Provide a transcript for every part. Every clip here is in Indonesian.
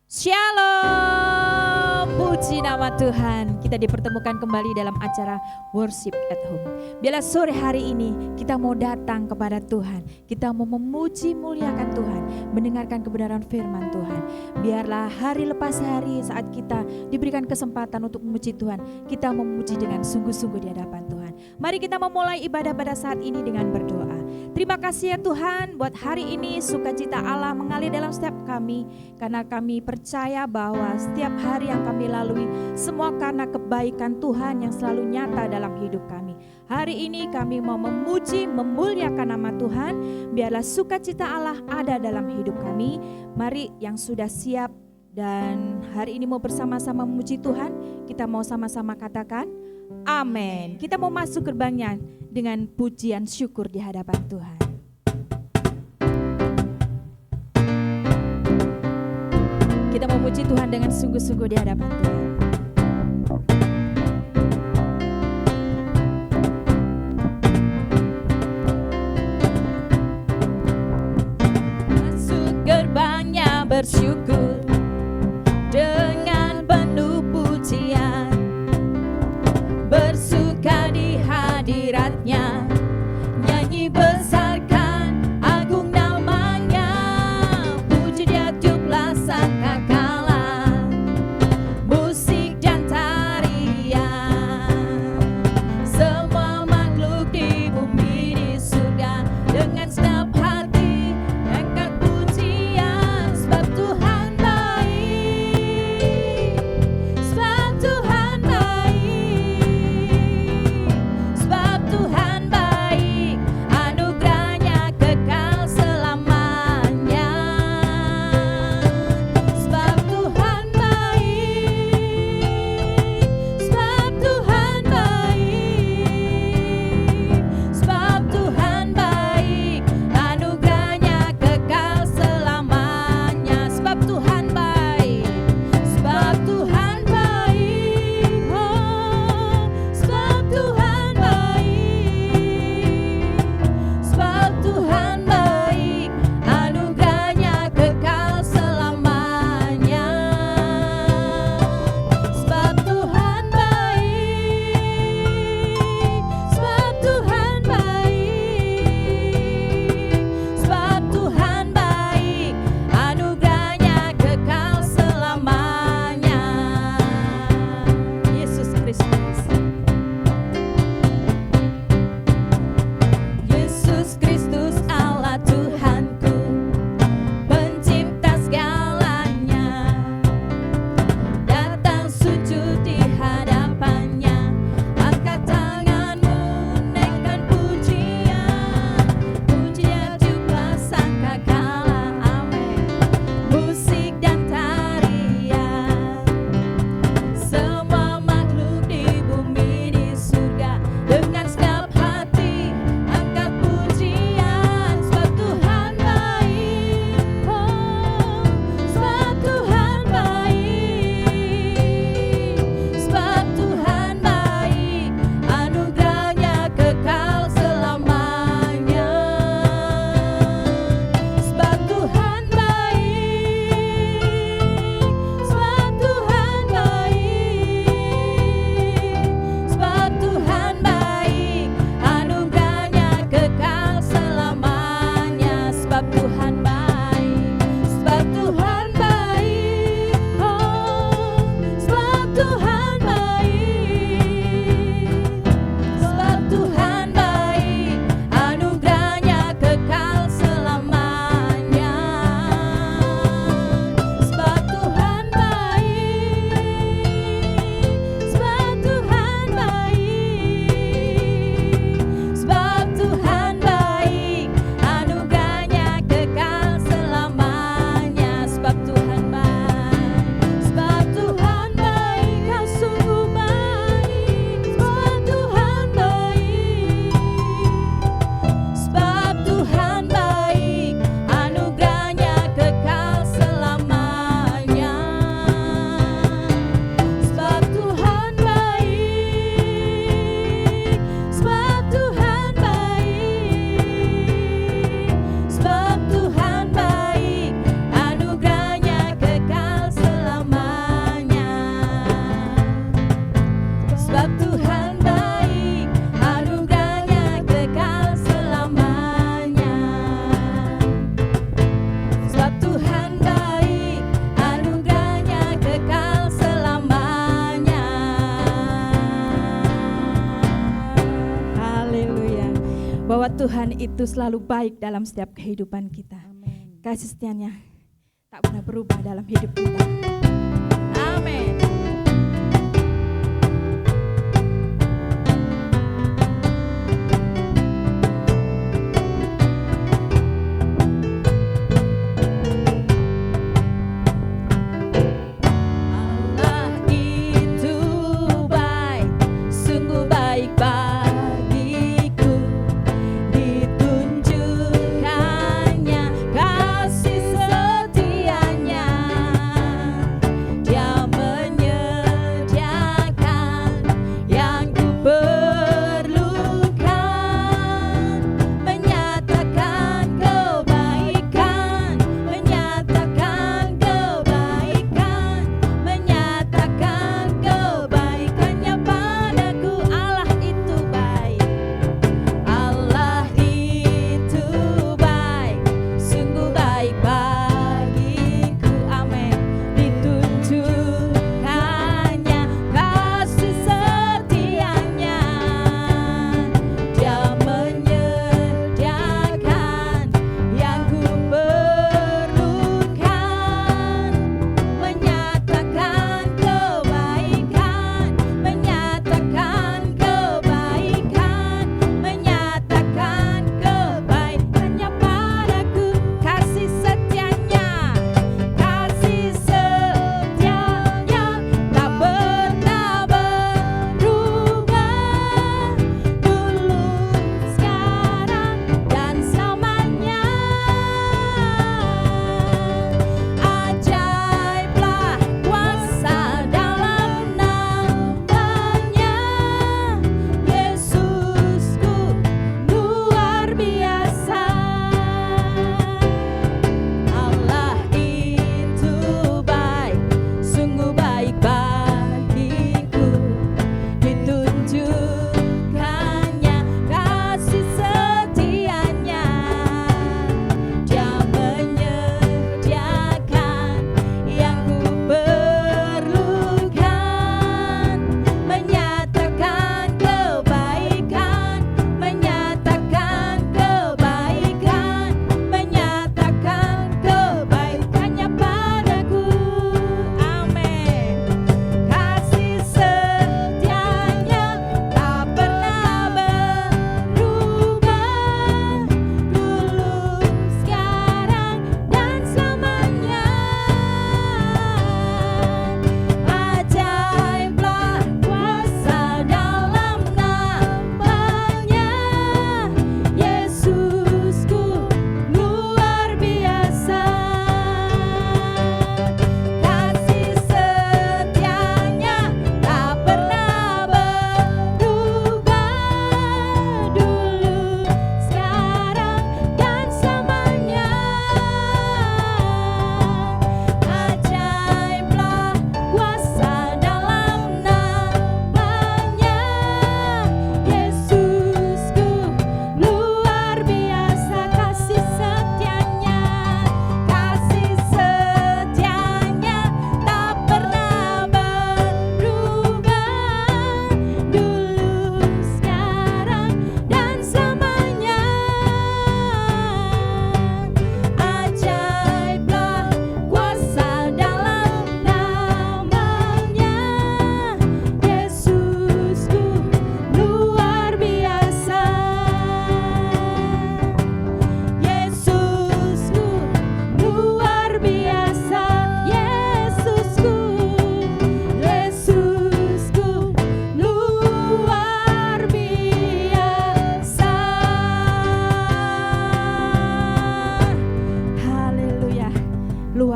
Shalom, puji nama Tuhan. Kita dipertemukan kembali dalam acara Worship at Home. Biarlah sore hari ini kita mau datang kepada Tuhan. Kita mau memuji muliakan Tuhan, mendengarkan kebenaran firman Tuhan. Biarlah hari lepas hari saat kita diberikan kesempatan untuk memuji Tuhan, kita memuji dengan sungguh-sungguh di hadapan Tuhan. Mari kita memulai ibadah pada saat ini dengan berdoa. Terima kasih ya Tuhan buat hari ini, sukacita Allah mengalir dalam setiap kami, karena kami percaya bahwa setiap hari yang kami lalui semua karena kebaikan Tuhan yang selalu nyata dalam hidup kami. Hari ini kami mau memuji, memuliakan nama Tuhan. Biarlah sukacita Allah ada dalam hidup kami. Mari yang sudah siap dan hari ini mau bersama-sama memuji Tuhan, kita mau sama-sama katakan amin. Kita mau masuk gerbangnya dengan pujian syukur di hadapan Tuhan. Kita memuji Tuhan dengan sungguh-sungguh di hadapan Tuhan. Masuk gerbangnya bersyukur dengan penuh pujian, bersuka di hadiratnya, nyanyi besarkan agung namanya, puji dia tiuplah sangkakala, musik dan tarian, semua makhluk di bumi di surga dengan segenap hati angkat pujian, sebab Tuhan baik, sebab Tuhan baik, sebab Tuhan baik, anugerahnya kekal selamanya, sebab Tuhan baik, sebab Tuhan baik, sebab Tuhan baik, anugerahnya kekal selamanya, sebab Tuhan baik, sebab Tuhan baik, oh, sebab Tuhan baik, sebab Tuhan baik, anugerahnya kekal selamanya, sebab Tuhan baik, sebab Tuhan baik, sebab Tuhan baik, anugerahnya kekal selamanya. Yesus Kristus, Yesus Kristus Allah Tuhanku, pencipta segalanya, datang sujud di hadapannya, angkat tanganmu naikkan pujian, puji dia tiuplah sangkakala, amin, musik dan tarian, semua makhluk di bumi di surga dengan segenap hati angkat pujian, sebab Tuhan baik, oh, sebab Tuhan baik, sebab Tuhan baik, anugerahnya kekal selamanya, sebab Tuhan baik, sebab Tuhan baik, sebab Tuhan baik, anugerahnya kekal selamanya, sebab Tuhan baik, sebab Tuhan baik, oh, sebab Tuhan baik, sebab Tuhan baik, anugerahnya kekal selamanya, sebab Tuhan baik, sebab Tuhan baik, sebab Tuhan baik, anugerahnya kekal Tuhan itu selalu baik dalam setiap kehidupan kita. Kasih setianya tak pernah berubah dalam hidup kita. Amin.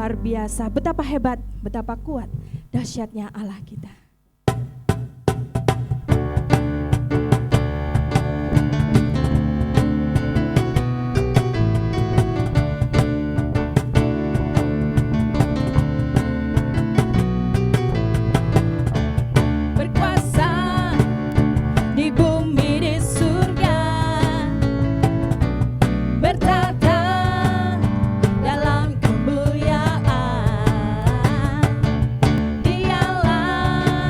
luar biasa. Betapa hebat, betapa kuat, dahsyatnya Allah kita. Dialah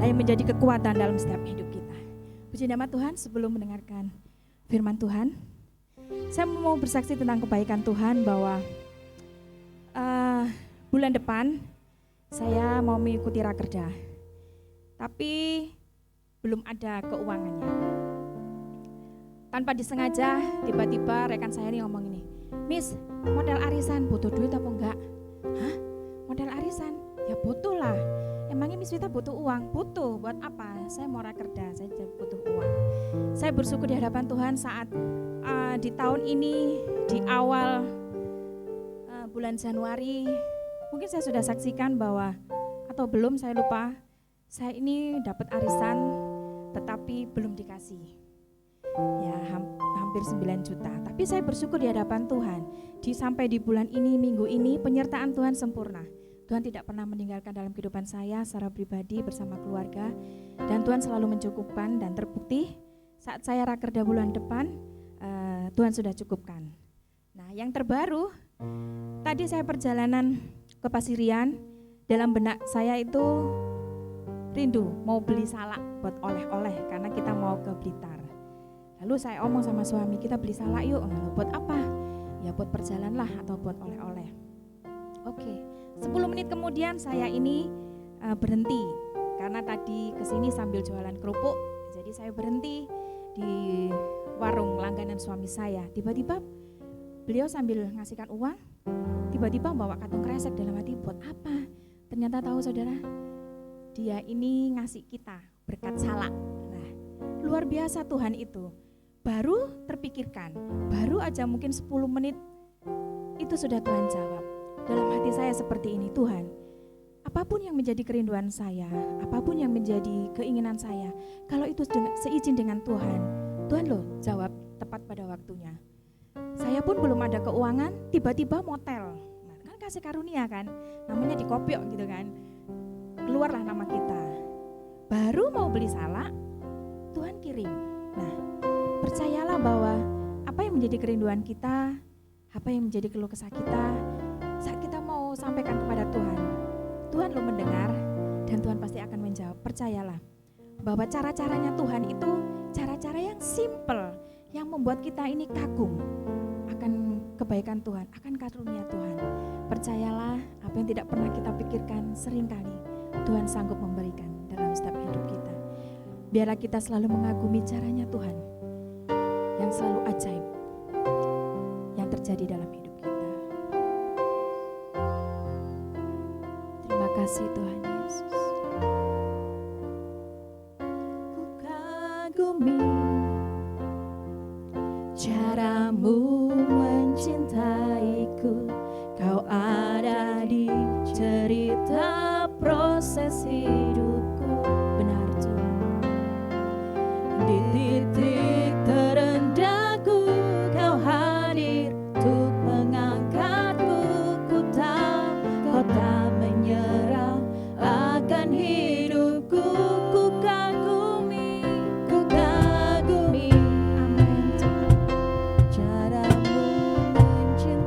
yang menjadi kekuatan dalam setiap hidup kita. Puji nama Tuhan. Sebelum mendengarkan firman Tuhan, saya mau bersaksi tentang kebaikan Tuhan bahwa bulan depan saya mau mengikuti rakerda, tapi belum ada keuangannya. Tanpa disengaja, tiba-tiba rekan saya ini ngomong ini, "Miss, modal arisan butuh duit apa enggak?" "Hah? Modal arisan? Ya butuh lah. Emangnya Miss Vita butuh uang?" "Butuh, buat apa? Saya mau rakerda, saya butuh uang." Saya bersyukur di hadapan Tuhan saat di tahun ini, di awal bulan Januari, mungkin saya sudah saksikan bahwa, atau belum saya lupa, saya ini dapat arisan tetapi belum dikasih. Ya hampir 9 juta. Tapi saya bersyukur di hadapan Tuhan, sampai di bulan ini, minggu ini, penyertaan Tuhan sempurna. Tuhan tidak pernah meninggalkan dalam kehidupan saya secara pribadi bersama keluarga, dan Tuhan selalu mencukupkan, dan terbukti saat saya rakerda bulan depan, Tuhan sudah cukupkan. Nah, yang terbaru, tadi saya perjalanan ke Pasirian, dalam benak saya itu rindu mau beli salak buat oleh-oleh karena kita mau ke Blitar. Lalu saya omong sama suami, "Kita beli salak yuk." "Lalu buat apa?" "Ya buat perjalanan lah atau buat oleh-oleh." Oke, 10 menit kemudian saya ini berhenti karena tadi kesini sambil jualan kerupuk. Jadi saya berhenti di warung langganan suami saya. Tiba-tiba beliau sambil ngasihkan uang, tiba-tiba bawa kantong kresek. Dalam hati, buat apa? Ternyata tahu saudara, dia ini ngasih kita berkat salak. Nah, luar biasa Tuhan itu. Baru terpikirkan, baru aja mungkin 10 menit itu sudah Tuhan jawab. Dalam hati saya seperti ini, Tuhan, apapun yang menjadi kerinduan saya, apapun yang menjadi keinginan saya, kalau itu seizin dengan Tuhan, Tuhan loh jawab tepat pada waktunya. Saya pun belum ada keuangan, tiba-tiba motel. Nah, kan kasih karunia kan, namanya dikopiok gitu kan. Keluarlah nama kita. Baru mau beli salak, Tuhan kirim. Nah, percayalah bahwa apa yang menjadi kerinduan kita, apa yang menjadi keluh kesah kita, saat kita mau sampaikan kepada Tuhan, Tuhan lo mendengar dan Tuhan pasti akan menjawab. Percayalah bahwa cara-caranya Tuhan itu cara-cara yang simple, yang membuat kita ini kagum akan kebaikan Tuhan, akan karunia Tuhan. Percayalah, apa yang tidak pernah kita pikirkan seringkali Tuhan sanggup memberikan dalam setiap hidup kita. Biarlah kita selalu mengagumi caranya Tuhan yang selalu ajaib yang terjadi dalam hidup kita. Terima kasih Tuhan Yesus. Ku kagumi caramu mencintaiku, kau ada di cerita proses hidupku. Benar Tuhan. Di titik terendahku kau hadir untuk mengangkatku. Ku tahu kau tak menyerah akan hidupku. Ku kagumi amin Tuhan, caramu mencintaiku.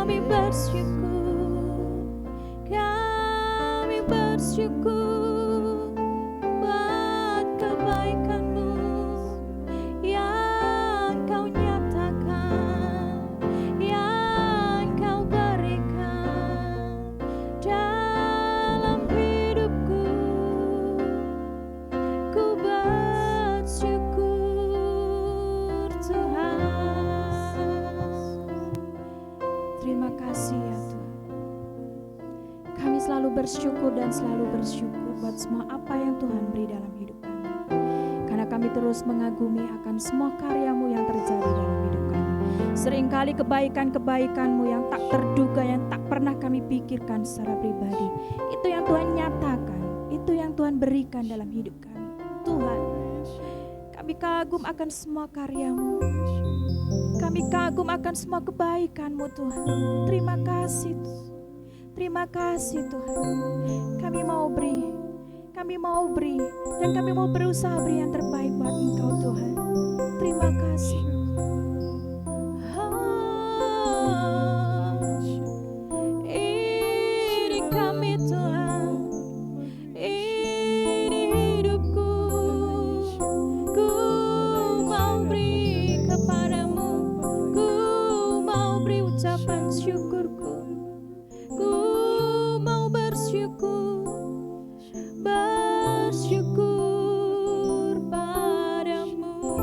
Kami bersyukur buat kebaikan-Mu yang Kau nyatakan, yang Kau berikan dalam hidupku. Ku bersyukur Tuhan. Terima kasih ya Tuhan. Kami selalu bersyukur dan selalu bersyukur buat semua apa yang Tuhan beri dalam hidup kami. Karena kami terus mengagumi akan semua karya-Mu yang terjadi dalam hidup kami. Seringkali kebaikan-kebaikan-Mu yang tak terduga, yang tak pernah kami pikirkan secara pribadi, itu yang Tuhan nyatakan, itu yang Tuhan berikan dalam hidup kami. Tuhan, kami kagum akan semua karya-Mu. Kami kagum akan semua kebaikan-Mu Tuhan. Terima kasih Tuhan. Terima kasih Tuhan. Kami mau beri, dan kami mau berusaha beri yang terbaik buat Engkau Tuhan. Terima kasih. Ini kami Tuhan, ini hidupku. Ku mau beri kepadamu, ku mau beri ucapan syukurku. Ku mau bersyukur padamu.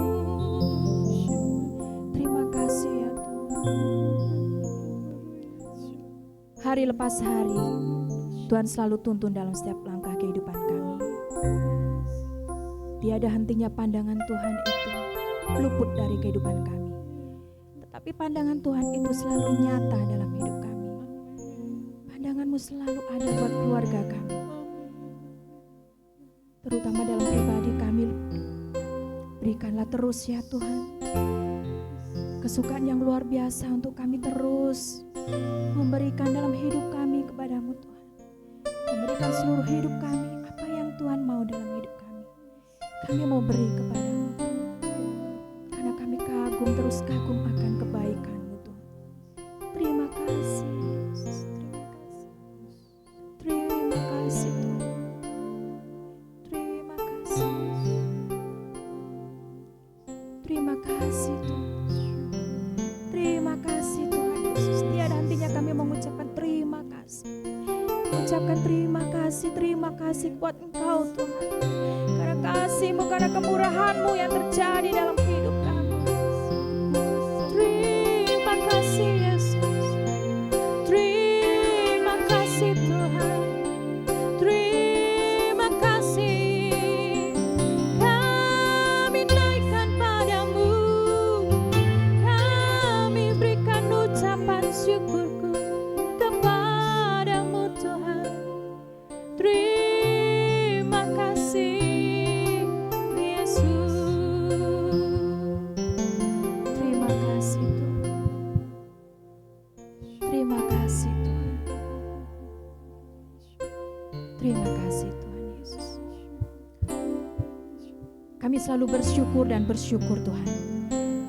Terima kasih ya Tuhan. Hari lepas hari, Tuhan selalu tuntun dalam setiap langkah kehidupan kami. Tiada hentinya pandangan Tuhan itu luput dari kehidupan kami. Tetapi pandangan Tuhan itu selalu nyata dalam hidup kami. Pandangan-Mu selalu ada buat keluarga kami, terutama dalam pribadi kami. Berikanlah terus ya Tuhan kesukaan yang luar biasa untuk kami terus memberikan dalam hidup kami kepadamu Tuhan. Memberikan seluruh hidup kami apa yang Tuhan mau dalam hidup kami. Kami mau beri kepadamu karena kami kagum, terus kagum akan kebaikan-Mu Tuhan. Terima kasih Yesus. Terima kasih Tuhan. Terima kasih. Terima kasih Tuhan. Terima kasih Tuhan Yesus. Tiada hentinya kami mengucapkan terima kasih. Mengucapkan terima kasih buat Engkau Tuhan. Karena kasih-Mu, karena kemurahan-Mu yang terjadi dalam hidup kami. Terima kasih Yesus. Terima kasih Tuhan. Terima kasih. Kami naikkan padamu. Kami berikan ucapan syukurku kepadamu Tuhan. Terima kasih Yesus. Terima kasih Tuhan. Terima kasih Tuhan. Terima kasih Tuhan Yesus. Kami selalu bersyukur dan bersyukur Tuhan.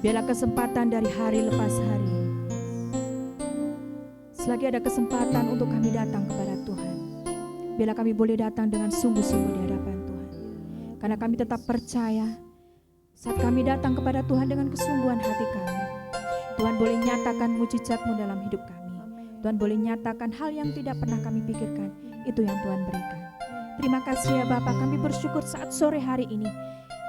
Biarlah kesempatan dari hari lepas hari, selagi ada kesempatan untuk kami datang kepada Tuhan, biarlah kami boleh datang dengan sungguh-sungguh di hadapan Tuhan. Karena kami tetap percaya saat kami datang kepada Tuhan dengan kesungguhan hati kami, Tuhan boleh nyatakan mujizat-Mu dalam hidup kami. Tuhan boleh nyatakan hal yang tidak pernah kami pikirkan, itu yang Tuhan berikan. Terima kasih ya Bapa, kami bersyukur saat sore hari ini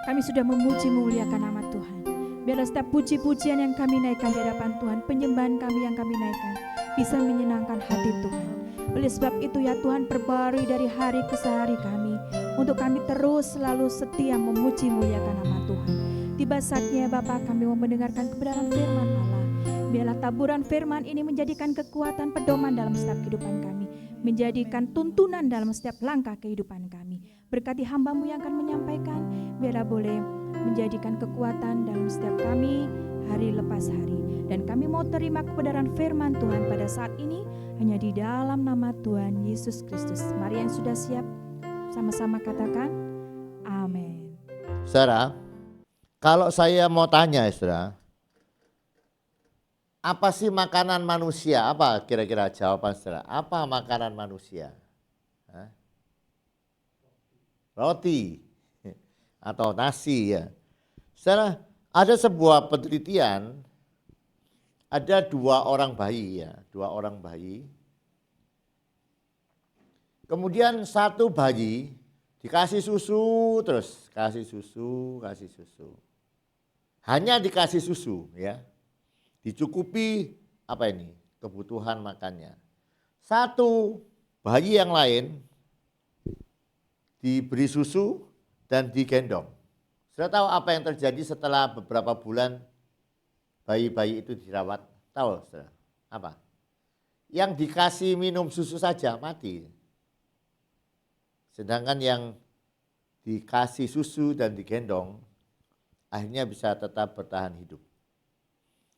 kami sudah memuji memuliakan nama Tuhan. Biarlah setiap puji-pujian yang kami naikkan di hadapan Tuhan, penyembahan kami yang kami naikkan, bisa menyenangkan hati Tuhan. Oleh sebab itu ya Tuhan, perbarui dari hari ke hari kami, untuk kami terus selalu setia memuji muliakan nama Tuhan. Tiba saatnya Bapa, kami mau mendengarkan kebenaran firman Allah. Biarlah taburan firman ini menjadikan kekuatan pedoman dalam setiap kehidupan kami, menjadikan tuntunan dalam setiap langkah kehidupan kami. Berkati hamba-Mu yang akan menyampaikan, biarlah boleh menjadikan kekuatan dalam setiap kami hari lepas hari. Dan kami mau terima kebenaran firman Tuhan pada saat ini hanya di dalam nama Tuhan Yesus Kristus. Mari yang sudah siap sama-sama katakan amin. Saudara, kalau saya mau tanya saudara, Apa sih makanan manusia? Apa kira-kira jawaban saudara? Apa makanan manusia? Hah? Roti atau nasi ya. Saudara, ada sebuah penelitian, ada 2 orang bayi ya, 2 orang bayi. Kemudian satu bayi dikasih susu terus, kasih susu. Hanya dikasih susu ya. Dicukupi apa ini? Kebutuhan makannya. Satu bayi yang lain diberi susu dan digendong. Sudah tahu apa yang terjadi setelah beberapa bulan bayi-bayi itu dirawat? Tahu saudara? Apa? Yang dikasih minum susu saja mati. Sedangkan yang dikasih susu dan digendong akhirnya bisa tetap bertahan hidup.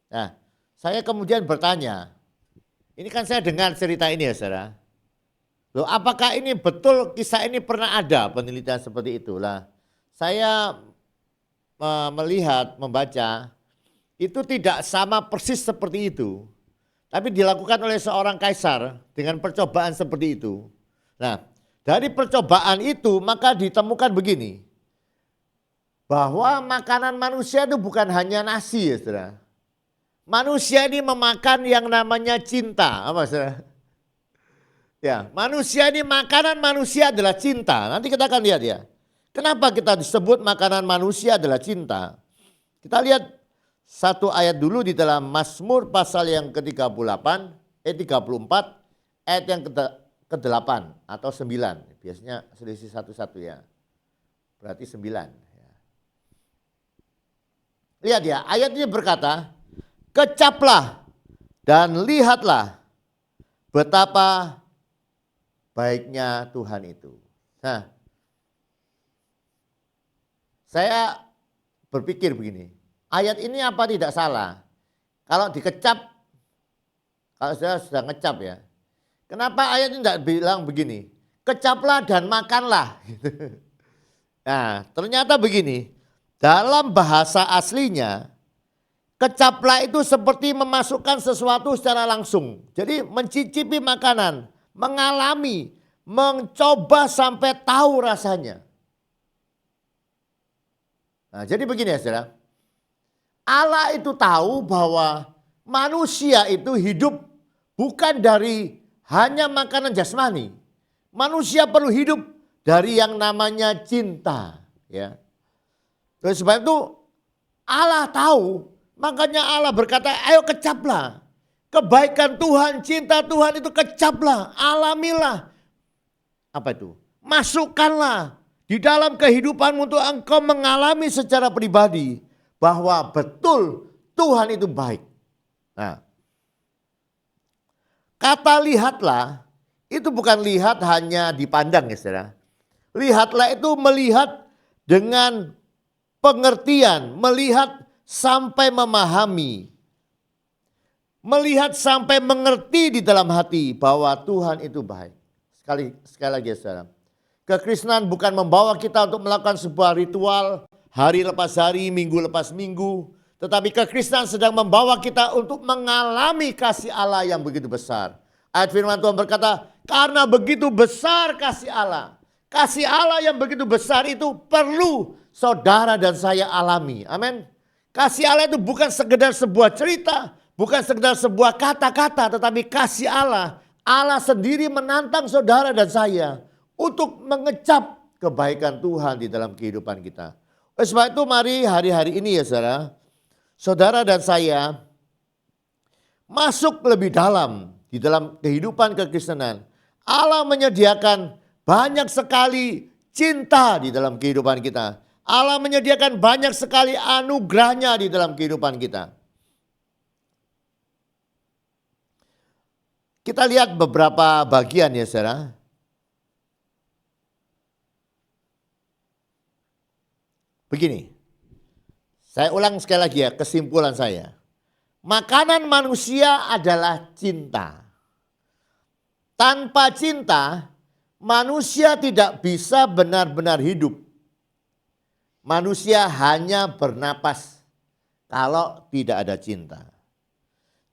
Nah, saya kemudian bertanya, ini kan saya dengar cerita ini ya saudara. Loh, apakah ini betul kisah ini pernah ada penelitian seperti itulah? Saya melihat, membaca, itu tidak sama persis seperti itu. Tapi dilakukan oleh seorang kaisar dengan percobaan seperti itu. Nah, dari percobaan itu maka ditemukan begini. Bahwa makanan manusia itu bukan hanya nasi ya saudara. Manusia ini memakan yang namanya cinta. Apa saudara? Ya, manusia ini makanan manusia adalah cinta. Nanti kita akan lihat ya. Kenapa kita disebut makanan manusia adalah cinta? Kita lihat satu ayat dulu di dalam Mazmur pasal yang ke-34, 34, ayat yang ke-8 atau 9. Biasanya selisih satu-satu ya. Berarti 9. Lihat ya, ayat ini berkata, kecaplah dan lihatlah betapa baiknya Tuhan itu. Nah, saya berpikir begini, ayat ini apa tidak salah? Kalau dikecap, kalau saya sudah ngecap ya, kenapa ayat ini tidak bilang begini, kecaplah dan makanlah. Nah, ternyata begini, dalam bahasa aslinya, kecaplah itu seperti memasukkan sesuatu secara langsung. Jadi mencicipi makanan, mengalami, mencoba sampai tahu rasanya. Nah, jadi begini ya saudara. Allah itu tahu bahwa manusia itu hidup bukan dari hanya makanan jasmani. Manusia perlu hidup dari yang namanya cinta. Ya. Oleh sebab itu Allah tahu, makanya Allah berkata, ayo kecaplah. Kebaikan Tuhan, cinta Tuhan itu kecaplah, alamilah. Apa itu? Masukkanlah di dalam kehidupanmu untuk engkau mengalami secara pribadi bahwa betul Tuhan itu baik. Nah, kata lihatlah itu bukan lihat hanya dipandang ya saudara. Lihatlah itu melihat dengan pengertian, melihat sampai memahami. Melihat sampai mengerti di dalam hati bahwa Tuhan itu baik. Sekali lagi saudara. Kekristenan bukan membawa kita untuk melakukan sebuah ritual hari lepas hari, minggu lepas minggu. Tetapi kekristenan sedang membawa kita untuk mengalami kasih Allah yang begitu besar. Ayat firman Tuhan berkata, karena begitu besar kasih Allah. Kasih Allah yang begitu besar itu perlu saudara dan saya alami. Amin. Kasih Allah itu bukan sekedar sebuah cerita, bukan sekedar sebuah kata-kata, tetapi kasih Allah. Allah sendiri menantang saudara dan saya untuk mengecap kebaikan Tuhan di dalam kehidupan kita. Oleh sebab itu mari hari-hari ini ya saudara, saudara dan saya masuk lebih dalam di dalam kehidupan kekristenan. Allah menyediakan banyak sekali cinta di dalam kehidupan kita. Allah menyediakan banyak sekali anugerahnya di dalam kehidupan kita. Kita lihat beberapa bagian ya saudara. Begini, saya ulang sekali lagi ya kesimpulan saya. Makanan manusia adalah cinta. Tanpa cinta, manusia tidak bisa benar-benar hidup. Manusia hanya bernapas kalau tidak ada cinta.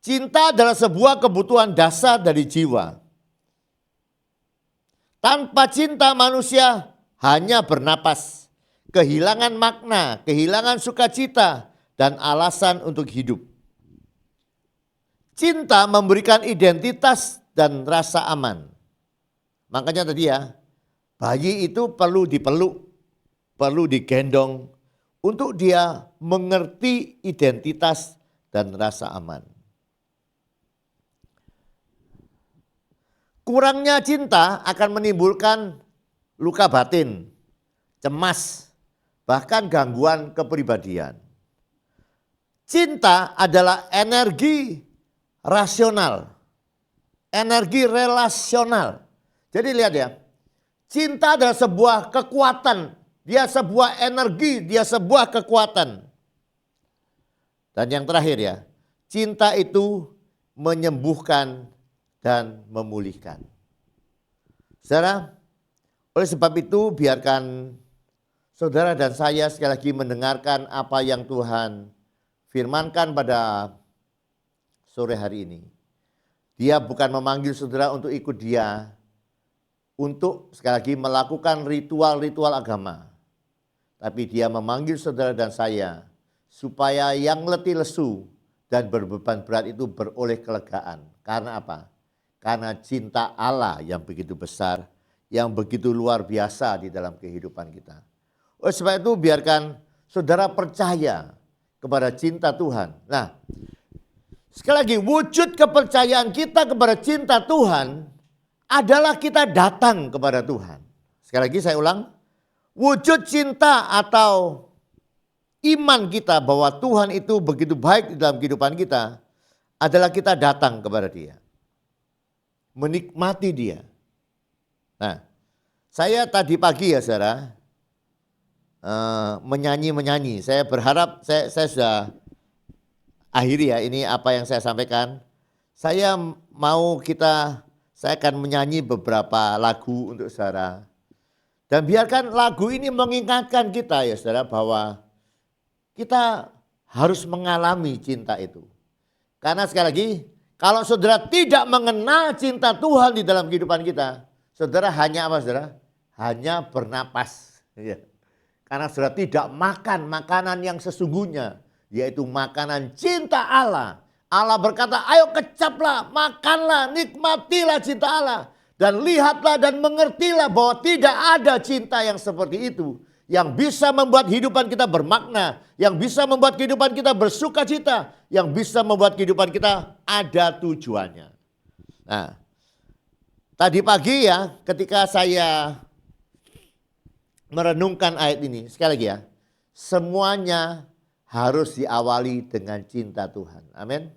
Cinta adalah sebuah kebutuhan dasar dari jiwa. Tanpa cinta manusia hanya bernapas, kehilangan makna, kehilangan sukacita, dan alasan untuk hidup. Cinta memberikan identitas dan rasa aman. Makanya tadi ya, bayi itu perlu dipeluk, perlu digendong untuk dia mengerti identitas dan rasa aman. Kurangnya cinta akan menimbulkan luka batin, cemas, bahkan gangguan kepribadian. Cinta adalah energi rasional, energi relasional. Jadi lihat ya, cinta adalah sebuah kekuatan, dia sebuah energi, dia sebuah kekuatan. Dan yang terakhir ya, cinta itu menyembuhkan dan memulihkan. Saudara, oleh sebab itu biarkan saudara dan saya sekali lagi mendengarkan apa yang Tuhan firmankan pada sore hari ini. Dia bukan memanggil saudara untuk ikut dia, untuk sekali lagi melakukan ritual-ritual agama. Tapi dia memanggil saudara dan saya supaya yang letih lesu dan berbeban berat itu beroleh kelegaan. Karena apa? Karena cinta Allah yang begitu besar, yang begitu luar biasa di dalam kehidupan kita. Oleh sebab itu biarkan saudara percaya kepada cinta Tuhan. Nah, sekali lagi wujud kepercayaan kita kepada cinta Tuhan adalah kita datang kepada Tuhan. Sekali lagi saya ulang, wujud cinta atau iman kita bahwa Tuhan itu begitu baik di dalam kehidupan kita adalah kita datang kepada Dia. Menikmati Dia. Nah, saya tadi pagi ya saudara, menyanyi. Saya berharap saya sudah akhiri ya ini apa yang saya sampaikan. Saya akan menyanyi beberapa lagu untuk saudara. Dan biarkan lagu ini mengingatkan kita ya saudara bahwa kita harus mengalami cinta itu. Karena sekali lagi, kalau saudara tidak mengenal cinta Tuhan di dalam kehidupan kita, saudara hanya apa saudara? Hanya bernapas. Ya. Karena saudara tidak makan makanan yang sesungguhnya, yaitu makanan cinta Allah. Allah berkata, ayo kecaplah, makanlah, nikmatilah cinta Allah. Dan lihatlah dan mengertilah bahwa tidak ada cinta yang seperti itu. Yang bisa membuat kehidupan kita bermakna, yang bisa membuat kehidupan kita bersuka cita, yang bisa membuat kehidupan kita ada tujuannya. Nah, tadi pagi ya ketika saya merenungkan ayat ini, sekali lagi ya, semuanya harus diawali dengan cinta Tuhan. Amin.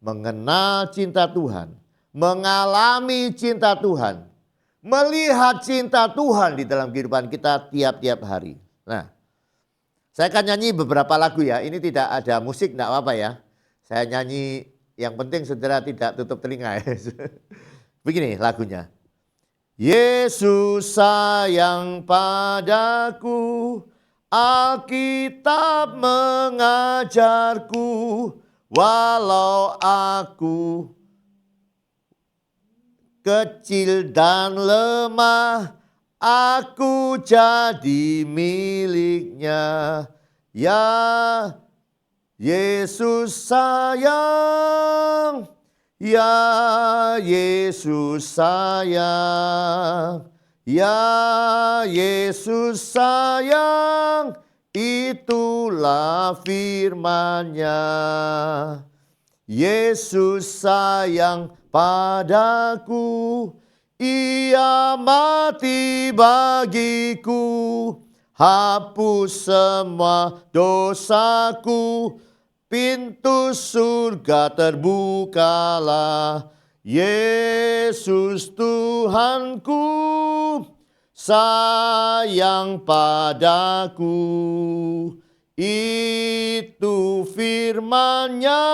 Mengenal cinta Tuhan, mengalami cinta Tuhan, melihat cinta Tuhan di dalam kehidupan kita tiap-tiap hari. Nah, saya akan nyanyi beberapa lagu ya. Ini tidak ada musik, tidak apa-apa ya. Saya nyanyi, yang penting saudara tidak tutup telinga. Begini lagunya. Yesus sayang padaku, Alkitab mengajarku, walau aku kecil dan lemah, aku jadi miliknya. Ya Yesus sayang, ya Yesus sayang, ya Yesus sayang, itulah firman-Nya. Yesus sayang padaku, Ia mati bagiku, hapus semua dosaku, pintu surga terbukalah. Yesus Tuhanku sayang padaku, itu firman-Nya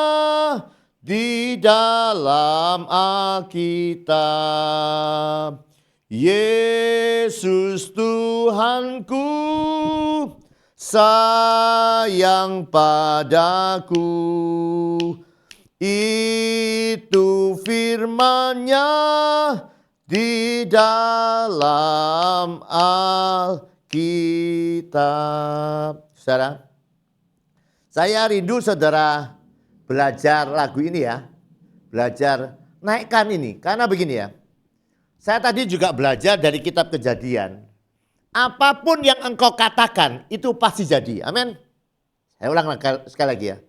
di dalam Alkitab. Yesus Tuhanku sayang padaku, Itu firman-Nya di dalam Alkitab. Saudara, saya rindu saudara belajar lagu ini ya. Belajar naikkan ini. Karena begini ya. Saya tadi juga belajar dari kitab Kejadian. Apapun yang engkau katakan itu pasti jadi. Amin. Saya ulang sekali lagi ya.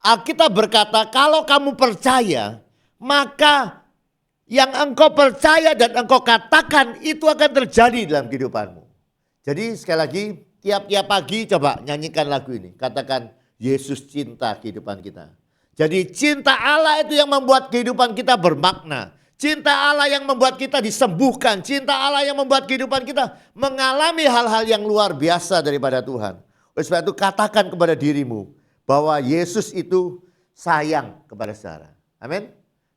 Alkitab berkata kalau kamu percaya maka yang engkau percaya dan engkau katakan itu akan terjadi dalam kehidupanmu. Jadi sekali lagi tiap-tiap pagi coba nyanyikan lagu ini. Katakan Yesus cinta kehidupan kita. Jadi cinta Allah itu yang membuat kehidupan kita bermakna. Cinta Allah yang membuat kita disembuhkan. Cinta Allah yang membuat kehidupan kita mengalami hal-hal yang luar biasa daripada Tuhan. Oleh sebab itu katakan kepada dirimu bahwa Yesus itu sayang kepada saudara. Amin.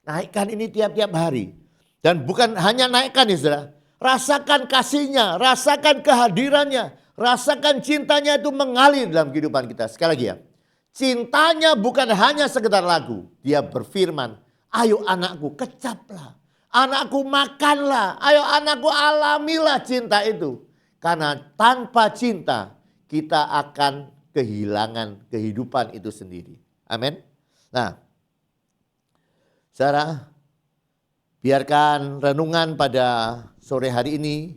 Naikkan ini tiap-tiap hari. Dan bukan hanya naikkan ya saudara. Rasakan kasihnya, rasakan kehadirannya. Rasakan cintanya itu mengalir dalam kehidupan kita. Sekali lagi ya. Cintanya bukan hanya sekedar lagu. Dia berfirman, ayo anakku kecaplah. Anakku makanlah. Ayo anakku alamilah cinta itu. Karena tanpa cinta kita akan kehilangan kehidupan itu sendiri. Amin. Nah, saudara, biarkan renungan pada sore hari ini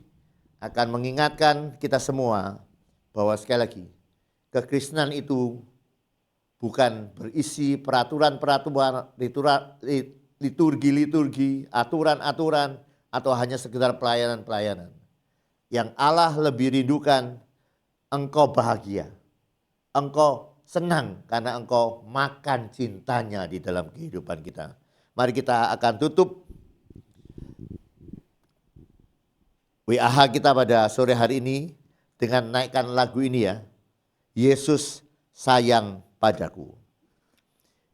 akan mengingatkan kita semua bahwa sekali lagi kekristenan itu bukan berisi peraturan-peraturan, liturgi-liturgi, aturan-aturan, atau hanya sekedar pelayanan-pelayanan. Yang Allah lebih rindukan engkau bahagia. Engkau senang karena engkau makan cintanya di dalam kehidupan kita. Mari kita akan tutup WAH kita pada sore hari ini dengan naikkan lagu ini ya. Yesus sayang padaku.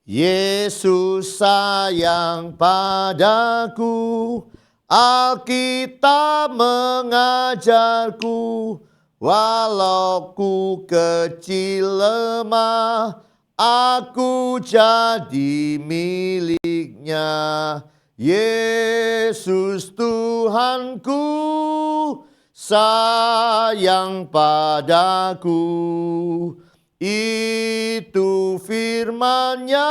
Yesus sayang padaku. Alkitab mengajarku. Walau ku kecil lemah, aku jadi miliknya. Yesus Tuhanku sayang padaku. Itu firman-Nya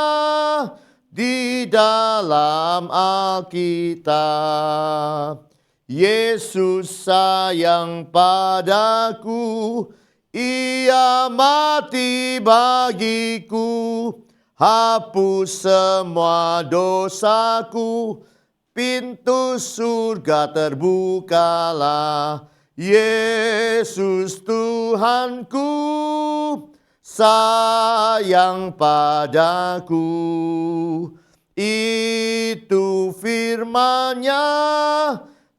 di dalam Alkitab. Yesus sayang padaku, Ia mati bagiku, hapus semua dosaku, pintu surga terbukalah. Yesus Tuhanku sayang padaku. Itu firman-Nya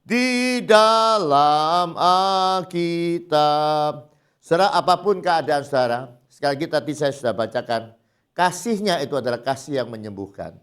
di dalam Alkitab. Saudara, apapun keadaan saudara, sekali lagi tadi saya sudah bacakan, kasih-Nya itu adalah kasih yang menyembuhkan.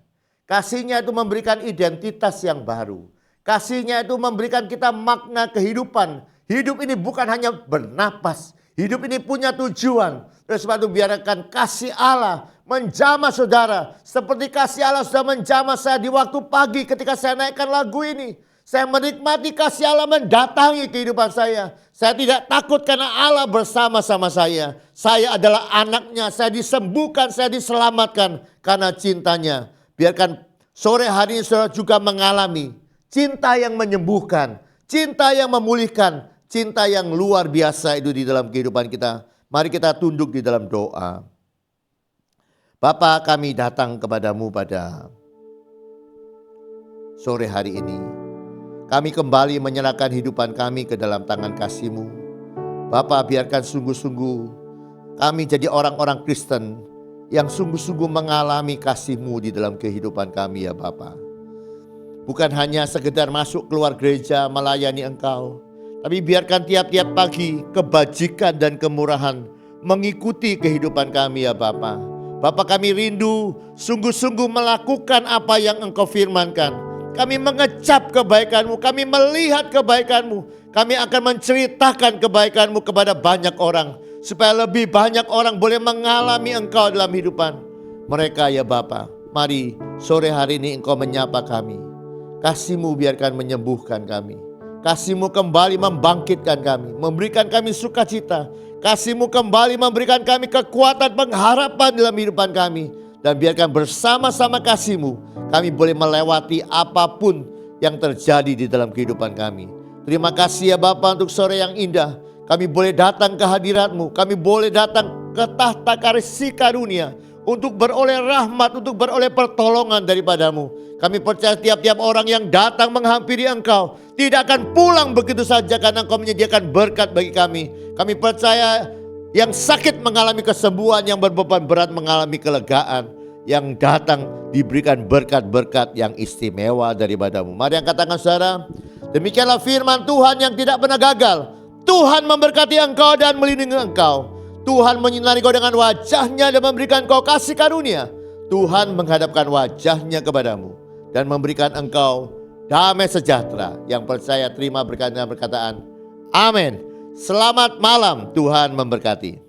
Kasih-Nya itu memberikan identitas yang baru. Kasih-Nya itu memberikan kita makna kehidupan. Hidup ini bukan hanya bernapas, hidup ini punya tujuan. Oleh sebab itu biarkan kasih Allah menjamah saudara. Seperti kasih Allah sudah menjamah saya di waktu pagi ketika saya naikkan lagu ini. Saya menikmati kasih Allah mendatangi kehidupan saya. Saya tidak takut karena Allah bersama-sama saya. Saya adalah anaknya, saya disembuhkan, saya diselamatkan karena cintanya. Biarkan sore hari ini saudara juga mengalami cinta yang menyembuhkan, cinta yang memulihkan, cinta yang luar biasa itu di dalam kehidupan kita. Mari kita tunduk di dalam doa. Bapa, kami datang kepadamu pada sore hari ini. Kami kembali menyerahkan hidupan kami ke dalam tangan kasih-Mu. Bapa, biarkan sungguh-sungguh kami jadi orang-orang Kristen yang sungguh-sungguh mengalami kasih-Mu di dalam kehidupan kami ya Bapa. Bukan hanya sekedar masuk keluar gereja melayani Engkau, tapi biarkan tiap-tiap pagi kebajikan dan kemurahan mengikuti kehidupan kami ya Bapa. Bapa, kami rindu sungguh-sungguh melakukan apa yang Engkau firmankan. Kami mengecap kebaikan-Mu, kami melihat kebaikan-Mu. Kami akan menceritakan kebaikan-Mu kepada banyak orang. Supaya lebih banyak orang boleh mengalami Engkau dalam hidupan mereka ya Bapa. Mari sore hari ini Engkau menyapa kami. Kasih-Mu biarkan menyembuhkan kami. Kasih-Mu kembali membangkitkan kami, memberikan kami sukacita. Kasih-Mu kembali memberikan kami kekuatan pengharapan dalam kehidupan kami. Dan biarkan bersama-sama kasih-Mu kami boleh melewati apapun yang terjadi di dalam kehidupan kami. Terima kasih ya Bapa untuk sore yang indah. Kami boleh datang ke hadirat-Mu. Kami boleh datang ke tahta kasih karunia untuk beroleh rahmat, untuk beroleh pertolongan daripada-Mu. Kami percaya tiap-tiap orang yang datang menghampiri Engkau tidak akan pulang begitu saja karena Engkau menyediakan berkat bagi kami. Kami percaya yang sakit mengalami kesembuhan, yang berbeban berat mengalami kelegaan. Yang datang diberikan berkat-berkat yang istimewa daripada-Mu. Mari yang katakan saudara, demikianlah firman Tuhan yang tidak pernah gagal. Tuhan memberkati engkau dan melindungi engkau. Tuhan menyinari kau dengan wajahnya dan memberikan kau kasih karunia. Tuhan menghadapkan wajahnya kepadamu dan memberikan engkau damai sejahtera. Yang percaya terima berkat dengan perkataan amin. Selamat malam, Tuhan memberkati.